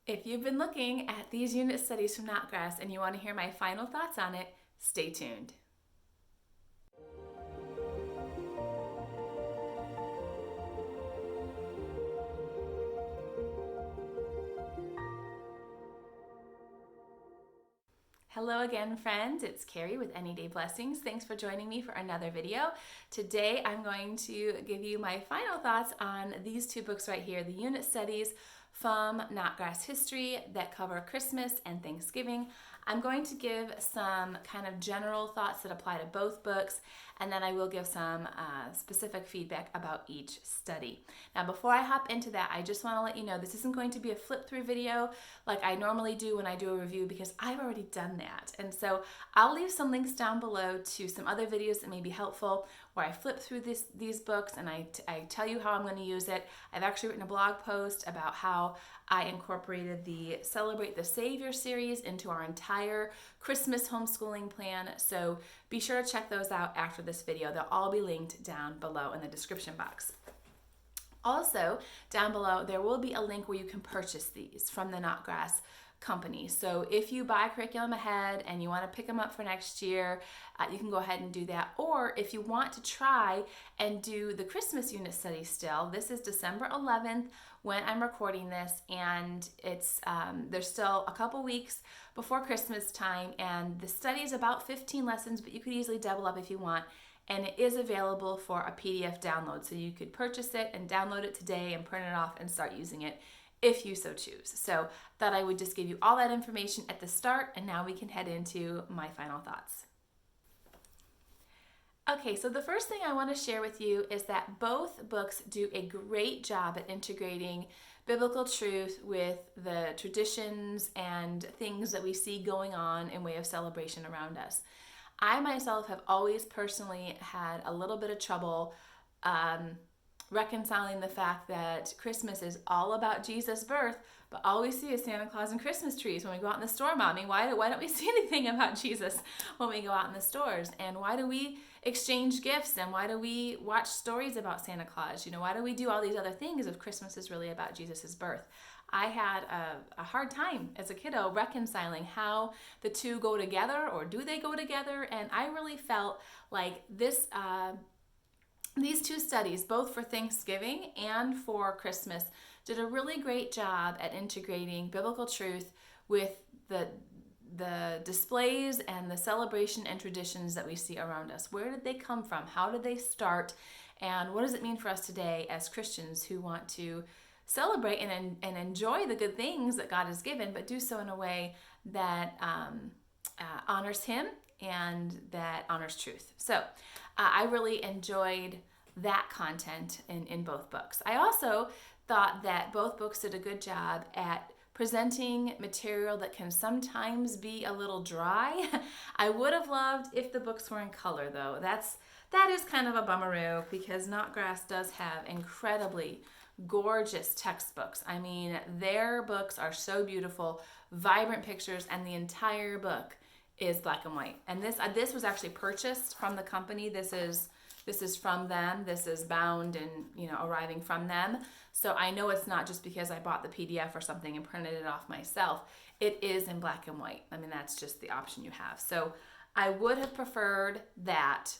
If you've been looking at these unit studies from Notgrass and you want to hear my final thoughts on it, stay tuned. Hello again, friends. It's Carrie with Any Day Blessings. Thanks for joining me for another video. Today I'm going to give you my final thoughts on these two books right here, the unit studies from Notgrass History that cover Christmas and Thanksgiving. I'm going to give some kind of general thoughts that apply to both books, and then I will give some specific feedback about each study. Now, before I hop into that, I just want to let you know this isn't going to be a flip through video like I normally do when I do a review, because I've already done that. And so I'll leave some links down below to some other videos that may be helpful where I flip through these books and I tell you how I'm going to use it. I've actually written a blog post about how I incorporated the Celebrate the Savior series into our entire Christmas homeschooling plan. So be sure to check those out after this video. They'll all be linked down below in the description box. Also, down below, there will be a link where you can purchase these from the Notgrass company. So if you buy curriculum ahead and you want to pick them up for next year, you can go ahead and do that. Or if you want to try and do the Christmas unit study still, this is December 11th when I'm recording this, and it's there's still a couple weeks before Christmas time, and the study is about 15 lessons, but you could easily double up if you want. And it is available for a PDF download, so you could purchase it and download it today and print it off and start using it if you so choose. So thought I would just give you all that information at the start, and now we can head into my final thoughts. Okay, so the first thing I want to share with you is that both books do a great job at integrating biblical truth with the traditions and things that we see going on in way of celebration around us. I myself have always personally had a little bit of trouble reconciling the fact that Christmas is all about Jesus' birth, but all we see is Santa Claus and Christmas trees when we go out in the store, Mommy. Why don't we see anything about Jesus when we go out in the stores? And why do we exchange gifts? And why do we watch stories about Santa Claus? Why do we do all these other things if Christmas is really about Jesus' birth? I had a hard time as a kiddo reconciling how the two go together, or do they go together? And I really felt like these two studies, both for Thanksgiving and for Christmas, did a really great job at integrating biblical truth with the displays and the celebration and traditions that we see around us. Where did they come from? How did they start? And what does it mean for us today as Christians who want to celebrate and enjoy the good things that God has given, but do so in a way that honors Him and that honors truth. So I really enjoyed that content in both books. I also thought that both books did a good job at presenting material that can sometimes be a little dry. I would have loved if the books were in color, though. That is kind of a bummeroo, because Notgrass does have incredibly gorgeous textbooks. I mean, their books are so beautiful, vibrant pictures, and the entire book is black and white. And this was actually purchased from the company. This is from them. This is bound and arriving from them. So I know it's not just because I bought the PDF or something and printed it off myself. It is in black and white. I mean, that's just the option you have. So I would have preferred that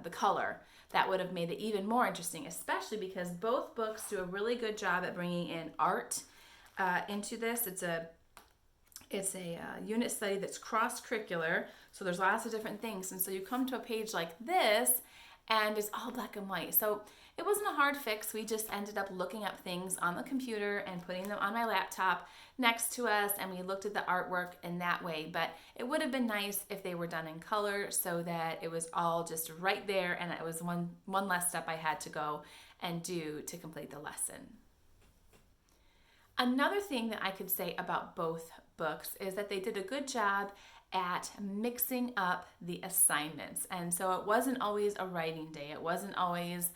the color. That would have made it even more interesting, especially because both books do a really good job at bringing in art into this. It's a unit study that's cross-curricular, so there's lots of different things. And so you come to a page like this, and it's all black and white. So it wasn't a hard fix. We just ended up looking up things on the computer and putting them on my laptop next to us, and we looked at the artwork in that way. But it would have been nice if they were done in color so that it was all just right there, and it was one less step I had to go and do to complete the lesson. Another thing that I could say about both books is that they did a good job at mixing up the assignments. And so it wasn't always a writing day. It wasn't always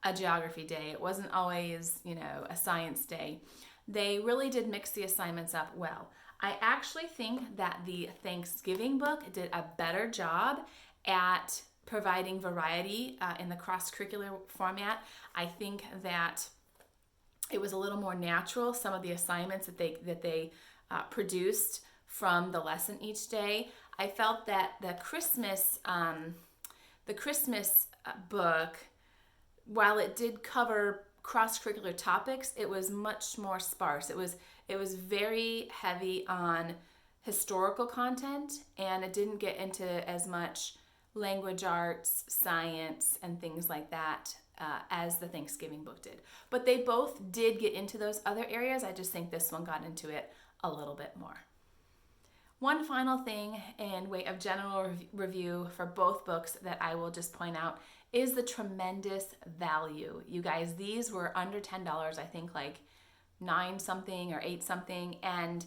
a geography day. It wasn't always, a science day. They really did mix the assignments up well. I actually think that the Thanksgiving book did a better job at providing variety in the cross-curricular format. I think that it was a little more natural, some of the assignments that they produced from the lesson each day. I felt that the Christmas book, while it did cover cross-curricular topics, it was much more sparse. It was very heavy on historical content, and it didn't get into as much language arts, science, and things like that as the Thanksgiving book did. But they both did get into those other areas. I just think this one got into it a little bit more. One final thing in way of general review for both books that I will just point out is the tremendous value. You guys, these were under $10, I think like 9 something or 8 something, and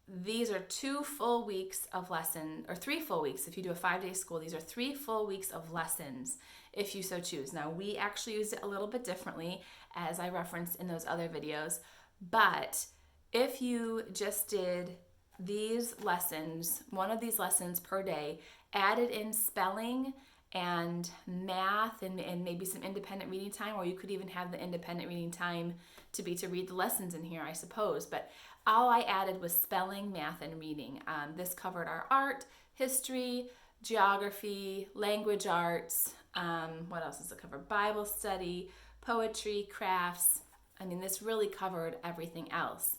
these are 2 full weeks of lesson, or 3 full weeks. If you do a 5-day school, these are 3 full weeks of lessons if you so choose. Now, we actually used it a little bit differently, as I referenced in those other videos, but if you just did these lessons, one of these lessons per day, added in spelling and math and maybe some independent reading time, or you could even have the independent reading time to read the lessons in here, I suppose. But all I added was spelling, math, and reading. This covered our art, history, geography, language arts. What else does it cover? Bible study, poetry, crafts. I mean, this really covered everything else.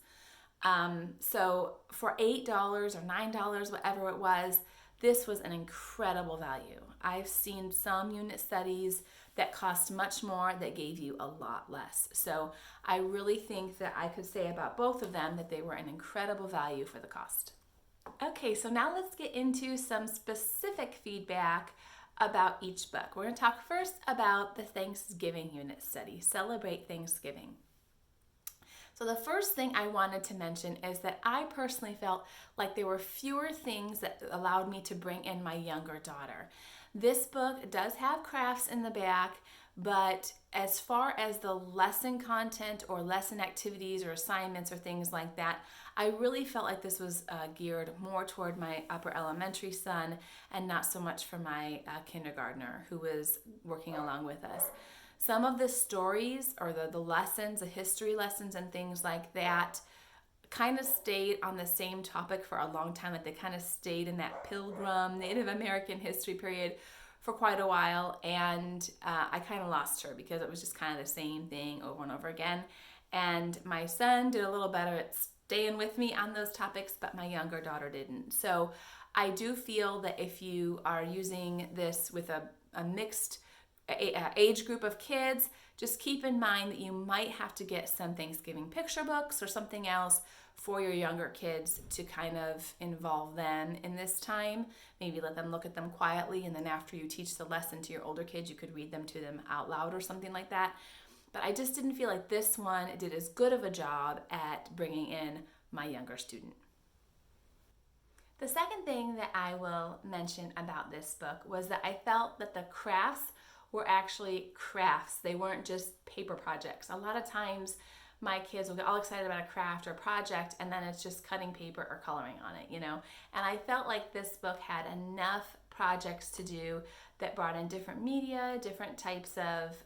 So for $8 or $9, whatever it was, this was an incredible value. I've seen some unit studies that cost much more that gave you a lot less. So I really think that I could say about both of them that they were an incredible value for the cost. Okay, so now let's get into some specific feedback about each book. We're going to talk first about the Thanksgiving unit study, Celebrate Thanksgiving. So the first thing I wanted to mention is that I personally felt like there were fewer things that allowed me to bring in my younger daughter. This book does have crafts in the back, but as far as the lesson content or lesson activities or assignments or things like that, I really felt like this was geared more toward my upper elementary son and not so much for my kindergartner who was working along with us. Some of the stories or the lessons, the history lessons and things like that kind of stayed on the same topic for a long time. Like they kind of stayed in that Pilgrim, Native American history period for quite a while. And I kind of lost her because it was just kind of the same thing over and over again. And my son did a little better at staying with me on those topics, but my younger daughter didn't. So I do feel that if you are using this with a mixed age group of kids, just keep in mind that you might have to get some Thanksgiving picture books or something else for your younger kids to kind of involve them in this time. Maybe let them look at them quietly, and then after you teach the lesson to your older kids, you could read them to them out loud or something like that. But I just didn't feel like this one did as good of a job at bringing in my younger student. The second thing that I will mention about this book was that I felt that the crafts were actually crafts. They weren't just paper projects. A lot of times my kids will get all excited about a craft or a project and then it's just cutting paper or coloring on it, you know. And I felt like this book had enough projects to do that brought in different media, different types of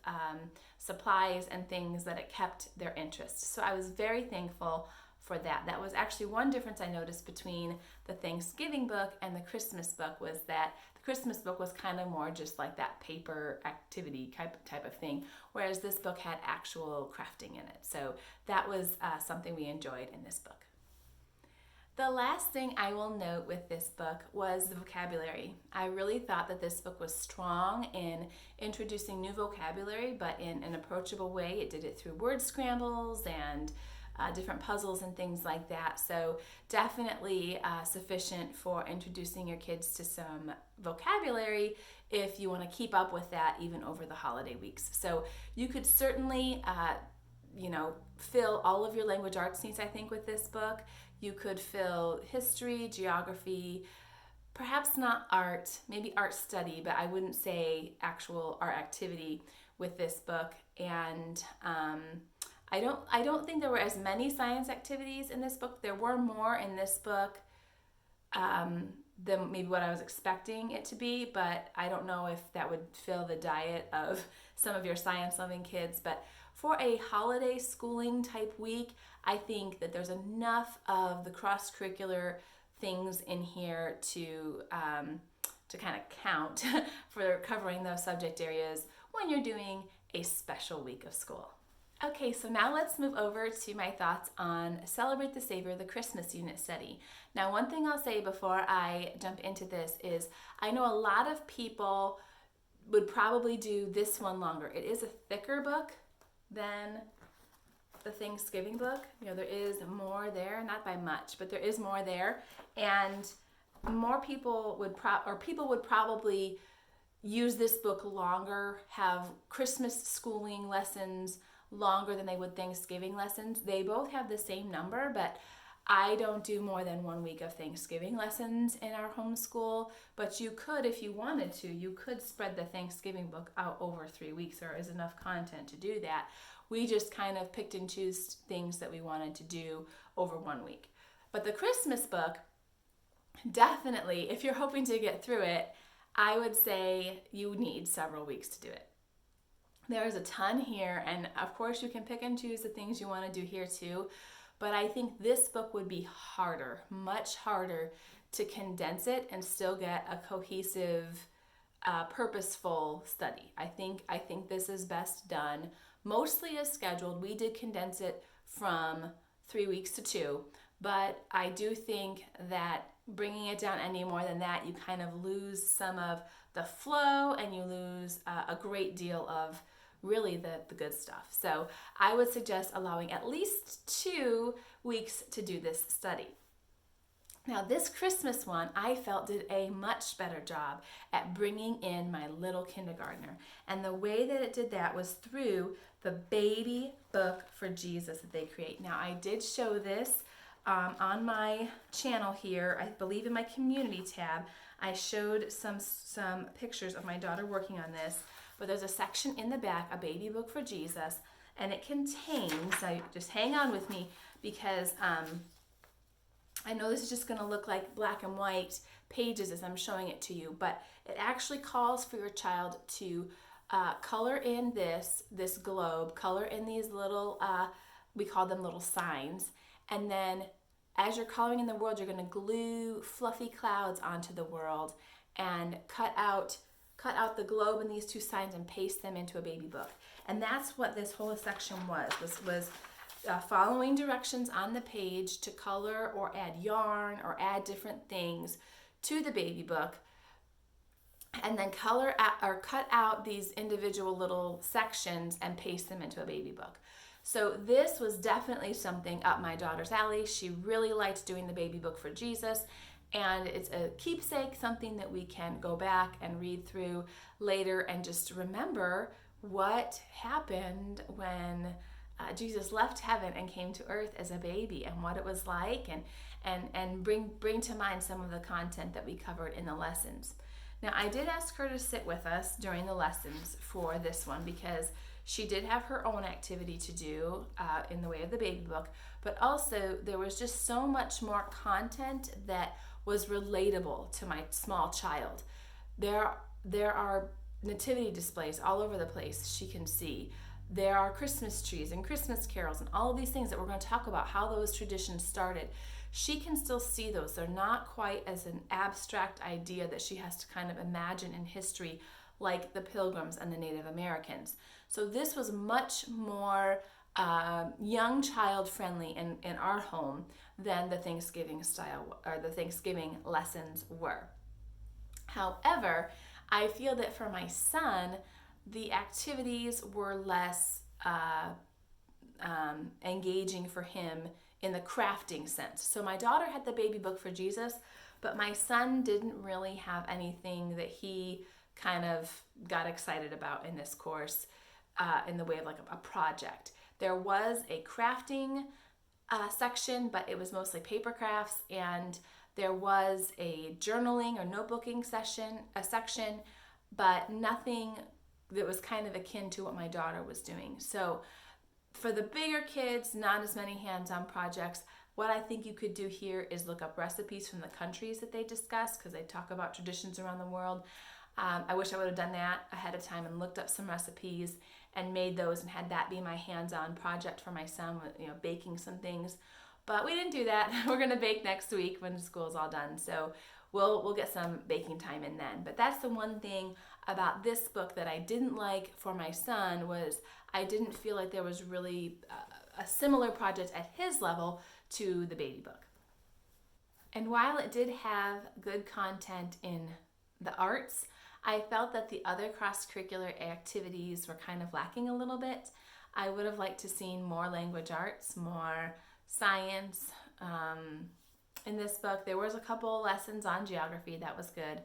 supplies and things that it kept their interest. So I was very thankful for that. That was actually one difference I noticed between the Thanksgiving book and the Christmas book, was that the Christmas book was kind of more just like that paper activity type of thing, whereas this book had actual crafting in it. So that was something we enjoyed in this book. The last thing I will note with this book was the vocabulary. I really thought that this book was strong in introducing new vocabulary, but in an approachable way. It did it through word scrambles and different puzzles and things like that. So definitely sufficient for introducing your kids to some vocabulary if you want to keep up with that even over the holiday weeks. So you could certainly fill all of your language arts needs, I think, with this book. You could fill history, geography, perhaps not art, maybe art study, but I wouldn't say actual art activity with this book. And I don't think there were as many science activities in this book. There were more in this book than maybe what I was expecting it to be, but I don't know if that would fill the diet of some of your science-loving kids. But for a holiday schooling type week, I think that there's enough of the cross-curricular things in here to kind of count for covering those subject areas when you're doing a special week of school. Okay, so now let's move over to my thoughts on Celebrate the Savior, the Christmas unit study. Now, one thing I'll say before I jump into this is I know a lot of people would probably do this one longer. It is a thicker book than the Thanksgiving book. You know, there is more there, not by much, but there is more there. And more people would probably use this book longer, have Christmas schooling lessons longer than they would Thanksgiving lessons. They both have the same number, but I don't do more than 1 week of Thanksgiving lessons in our homeschool, but you could, if you wanted to, you could spread the Thanksgiving book out over 3 weeks. There is enough content to do that. We just kind of picked and chose things that we wanted to do over 1 week. But the Christmas book, definitely, if you're hoping to get through it, I would say you need several weeks to do it. There is a ton here, and of course you can pick and choose the things you want to do here too, but I think this book would be harder, much harder to condense it and still get a cohesive, purposeful study. I think this is best done mostly as scheduled. We did condense it from 3 weeks to 2, but I do think that bringing it down any more than that, you kind of lose some of the flow and you lose a great deal of really the good stuff. So I would suggest allowing at least 2 weeks to do this study. Now this Christmas one, I felt did a much better job at bringing in my little kindergartner. And the way that it did that was through the baby book for Jesus that they create. Now I did show this on my channel here, I believe in my community tab. I showed some pictures of my daughter working on this, but there's a section in the back, a baby book for Jesus, and it contains, now just hang on with me because I know this is just going to look like black and white pages as I'm showing it to you, but it actually calls for your child to color in this globe, color in these little, we call them little signs, and then as you're coloring in the world, you're going to glue fluffy clouds onto the world and cut out the globe and these 2 signs and paste them into a baby book. And that's what this whole section was following directions on the page to color or add yarn or add different things to the baby book, and then cut out these individual little sections and paste them into a baby book. So this was definitely something up my daughter's alley. She really liked doing the baby book for Jesus, and it's a keepsake, something that we can go back and read through later and just remember what happened when Jesus left heaven and came to earth as a baby and what it was like, and bring to mind some of the content that we covered in the lessons. Now I did ask her to sit with us during the lessons for this one because she did have her own activity to do in the way of the baby book, but also there was just so much more content that was relatable to my small child. There are nativity displays all over the place she can see. There are Christmas trees and Christmas carols and all of these things that we're going to talk about, how those traditions started. She can still see those. They're not quite as an abstract idea that she has to kind of imagine in history like the Pilgrims and the Native Americans. So this was much more young child friendly in our home than the Thanksgiving style or the Thanksgiving lessons were. However, I feel that for my son, the activities were less engaging for him in the crafting sense. So my daughter had the baby book for Jesus, but my son didn't really have anything that he kind of got excited about in this course in the way of like a project. There was a crafting section, but it was mostly paper crafts, and there was a journaling or notebooking section, but nothing that was kind of akin to what my daughter was doing. So for the bigger kids, not as many hands-on projects. What I think you could do here is look up recipes from the countries that they discuss, because they talk about traditions around the world. I wish I would have done that ahead of time and looked up some recipes and made those and had that be my hands-on project for my son, with, baking some things. But we didn't do that. We're gonna bake next week when school's all done. So we'll get some baking time in then. But that's the one thing about this book that I didn't like for my son, was I didn't feel like there was really a similar project at his level to the baby book. And while it did have good content in the arts, I felt that the other cross-curricular activities were kind of lacking a little bit. I would have liked to seen more language arts, more science. In this book, there was a couple lessons on geography, that was good,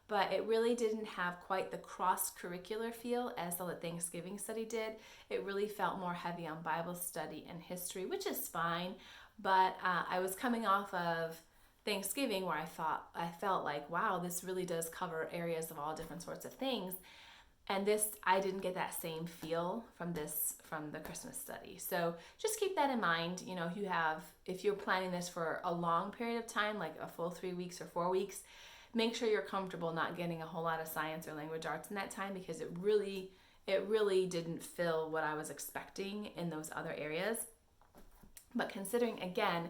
but it really didn't have quite the cross-curricular feel as the Thanksgiving study did. It really felt more heavy on Bible study and history, which is fine, but I was coming off of Thanksgiving where I felt like, wow, this really does cover areas of all different sorts of things. And this, I didn't get that same feel from the Christmas study. So just keep that in mind. If you're planning this for a long period of time, like a full 3 weeks or 4 weeks, make sure you're comfortable not getting a whole lot of science or language arts in that time, because it really didn't fill what I was expecting in those other areas. But considering, again,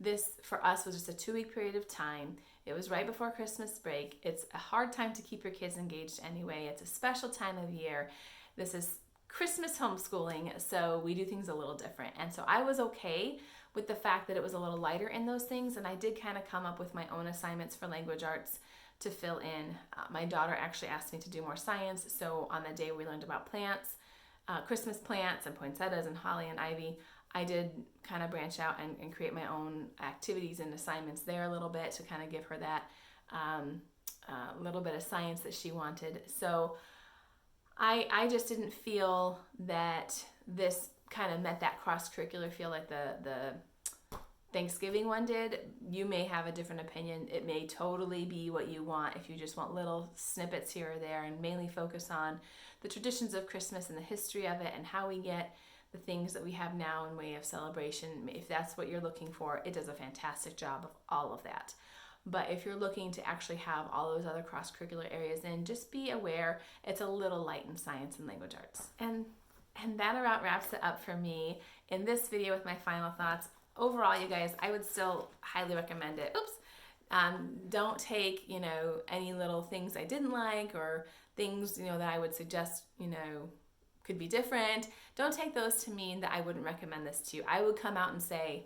this for us was just a 2-week period of time. It was right before Christmas break. It's a hard time to keep your kids engaged anyway. It's a special time of year. This is Christmas homeschooling, so we do things a little different. And so I was okay with the fact that it was a little lighter in those things, and I did kind of come up with my own assignments for language arts to fill in. My daughter actually asked me to do more science, so on the day we learned about plants, Christmas plants and poinsettias and holly and ivy, I did kind of branch out and create my own activities and assignments there a little bit to kind of give her that little bit of science that she wanted. So I just didn't feel that this kind of met that cross-curricular feel like the Thanksgiving one did. You may have a different opinion. It may totally be what you want if you just want little snippets here or there and mainly focus on the traditions of Christmas and the history of it and how we get the things that we have now in way of celebration. If that's what you're looking for, it does a fantastic job of all of that. But if you're looking to actually have all those other cross-curricular areas in, just be aware it's a little light in science and language arts. And that about wraps it up for me in this video with my final thoughts. Overall, you guys, I would still highly recommend it. Don't take, any little things I didn't like or things, that I would suggest, could be different. Don't take those to mean that I wouldn't recommend this to you. I would come out and say,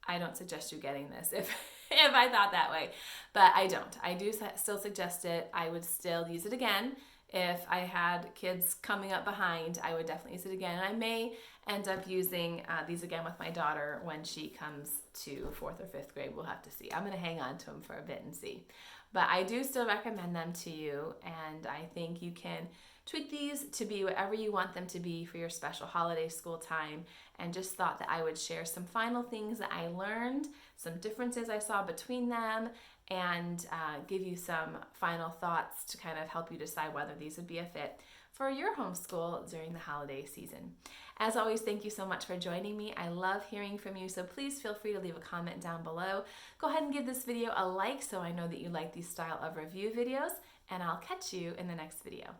I don't suggest you getting this if I thought that way, but I don't. I do still suggest it. I would still use it again. If I had kids coming up behind, I would definitely use it again. And I may end up using these again with my daughter when she comes to 4th or 5th grade. We'll have to see. I'm going to hang on to them for a bit and see. But I do still recommend them to you, and I think you can tweak these to be whatever you want them to be for your special holiday school time. And just thought that I would share some final things that I learned, some differences I saw between them, and give you some final thoughts to kind of help you decide whether these would be a fit for your homeschool during the holiday season. As always, thank you so much for joining me. I love hearing from you, so please feel free to leave a comment down below. Go ahead and give this video a like so I know that you like these style of review videos, and I'll catch you in the next video.